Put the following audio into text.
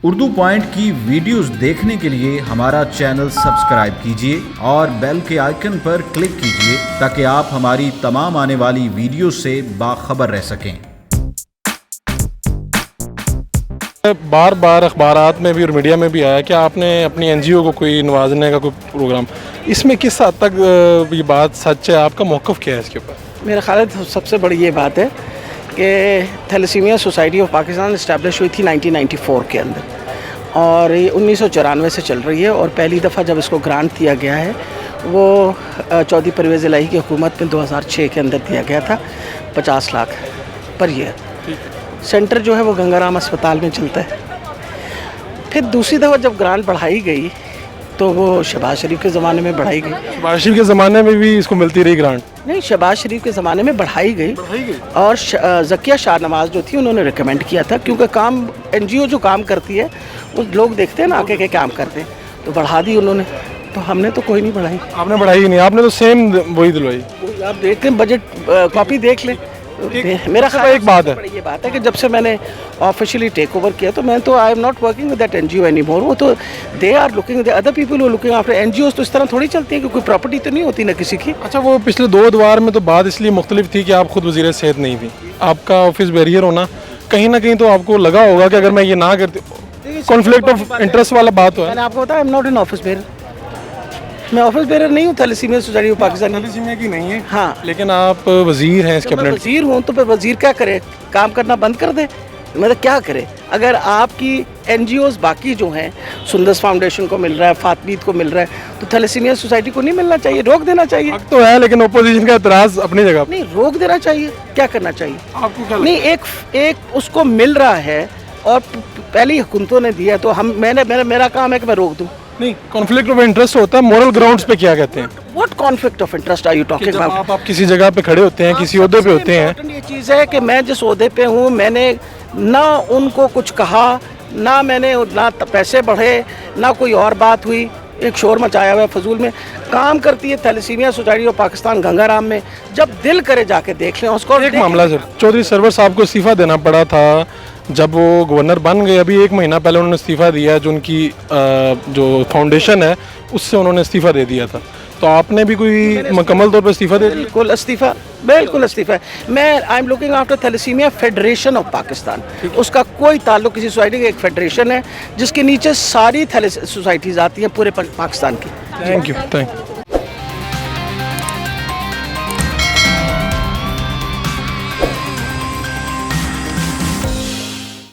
Urdu point کی videos دیکھنے کے لیے ہمارا چینل سبسکرائب کیجیے اور بیل کے آئیکن پر کلک کیجیے تاکہ آپ ہماری تمام آنے والی ویڈیوز سے باخبر رہ سکیں۔ بار بار اخبارات میں بھی اور میڈیا میں بھی آیا کہ آپ نے اپنی این جی او کو کوئی نوازنے کا کوئی پروگرام، اس میں کس حد تک یہ بات سچ ہے؟ آپ کا موقف کیا ہے اس کے اوپر؟ میرا خیال ہے سب سے بڑی یہ بات ہے کہ thalassaemia society of Pakistan establish ہوئی تھی 1994 کے اندر، اور یہ 1994 سے چل رہی ہے، اور پہلی دفعہ جب اس کو گرانٹ دیا گیا ہے وہ چودھری پرویز الہی کی حکومت میں 2006 کے اندر دیا گیا تھا 50 لاکھ پر ایئر۔ سینٹر جو ہے وہ گنگا رام اسپتال میں چلتا ہے۔ پھر دوسری دفعہ جب گرانٹ بڑھائی گئی تو وہ شہباز شریف کے زمانے میں بڑھائی گئی۔ شہباز شریف کے زمانے میں بھی اس کو ملتی رہی گرانٹ؟ نہیں، شہباز شریف کے زمانے میں بڑھائی گئی، اور ذکیہ شاہ نواز جو تھی انہوں نے ریکمینڈ کیا تھا، کیونکہ کام این جی او جو کام کرتی ہے وہ لوگ دیکھتے ہیں نا آ کے کام کرتے ہیں، تو بڑھا دی انہوں نے، تو ہم نے تو کوئی نہیں بڑھائی۔ آپ نے بڑھائی نہیں، آپ نے تو سیم وہی دلوائی۔ آپ دیکھ لیں، بجٹ کاپی دیکھ لیں۔ میرا خیال ایک بات ہے، یہ بات ہے کہ جب سے میں نے آفیشلی ٹیک اوور کیا تو میں تو I am not working with that N G O any more. وہ تو they are looking, the other people who looking after N G Os. تو اس طرح تھوڑی چلتی ہے کہ کوئی پراپرٹی تو نہیں ہوتی نا کسی کی۔ اچھا، وہ پچھلے 2 ادوار میں تو بات اس لیے مختلف تھی کہ آپ خود وزیر صحت نہیں تھی، آپ کا آفس بیریئر ہونا کہیں نہ کہیں تو آپ کو لگا ہوگا کہ اگر میں یہ نہ کرتی، کانفلکٹ آف انٹرسٹ والا بات ہوا ہے۔ میں نے آپ کو بتایا، I am not an office bearer, میں آفس بیئر نہیں ہوں thalassemia society of Pakistan. Thalassemia کی نہیں ہے ہاں، لیکن آپ وزیر ہیں اس میں کیبنٹ۔ وزیر ہوں تو پھر وزیر کیا کرے؟ کام کرنا بند کر دے؟ مطلب کیا کرے؟ اگر آپ کی این جی اوز باقی جو ہیں، سندس فاؤنڈیشن کو مل رہا ہے، فاطمیت کو مل رہا ہے، تو تھیلیسیمیا سوسائٹی کو نہیں ملنا چاہیے؟ روک دینا چاہیے۔ حق تو ہے، لیکن اپوزیشن کا اعتراض اپنی جگہ پہ۔ نہیں، روک دینا چاہیے۔ کیا کرنا چاہیے؟ آپ کو کیا نہیں، ایک اس کو مل رہا ہے اور پہلی حکومتوں نے دیا، تو میرا کام ہے کہ میں روک دوں؟ نہیں، کانفلکٹ آف انٹرسٹ ہوتا ہے مورل گراؤنڈز پہ، کیا کہتے ہیں؟ What conflict of interest are you talking about? آپ کسی جگہ پہ کھڑے ہوتے ہیں، کسی عہدے پہ ہوتے ہیں۔ یہ چیز ہے کہ میں جس عہدے پہ ہوں، میں نے نہ ان کو کچھ کہا، نہ میں نے نہ پیسے بڑھے، نہ کوئی اور بات ہوئی۔ ایک شور مچایا ہوا ہے فضول میں۔ کام کرتی ہے thalassaemia society of Pakistan Ganga Ram میں، جب دل کرے جا کے دیکھ لیں اس کو۔ ایک معاملہ سر، چودھری سرور صاحب کو استعفیٰ دینا پڑا تھا جب وہ گورنر بن گئے، ابھی 1 مہینہ پہلے انہوں نے استعفیٰ دیا ہے، جو ان کی جو فاؤنڈیشن ہے اس سے انہوں نے استعفیٰ دے دیا تھا، تو آپ نے بھی کوئی مکمل طور پہ استعفیٰ دے دیا؟ بالکل استعفیٰ، بالکل استعفیٰ۔ میں I am looking after thalassemia federation of Pakistan. اس کا کوئی تعلق کسی سوسائٹی کا، ایک فیڈریشن ہے جس کے نیچے ساری سوسائٹیز آتی ہیں پورے پاکستان کی۔ Thank you.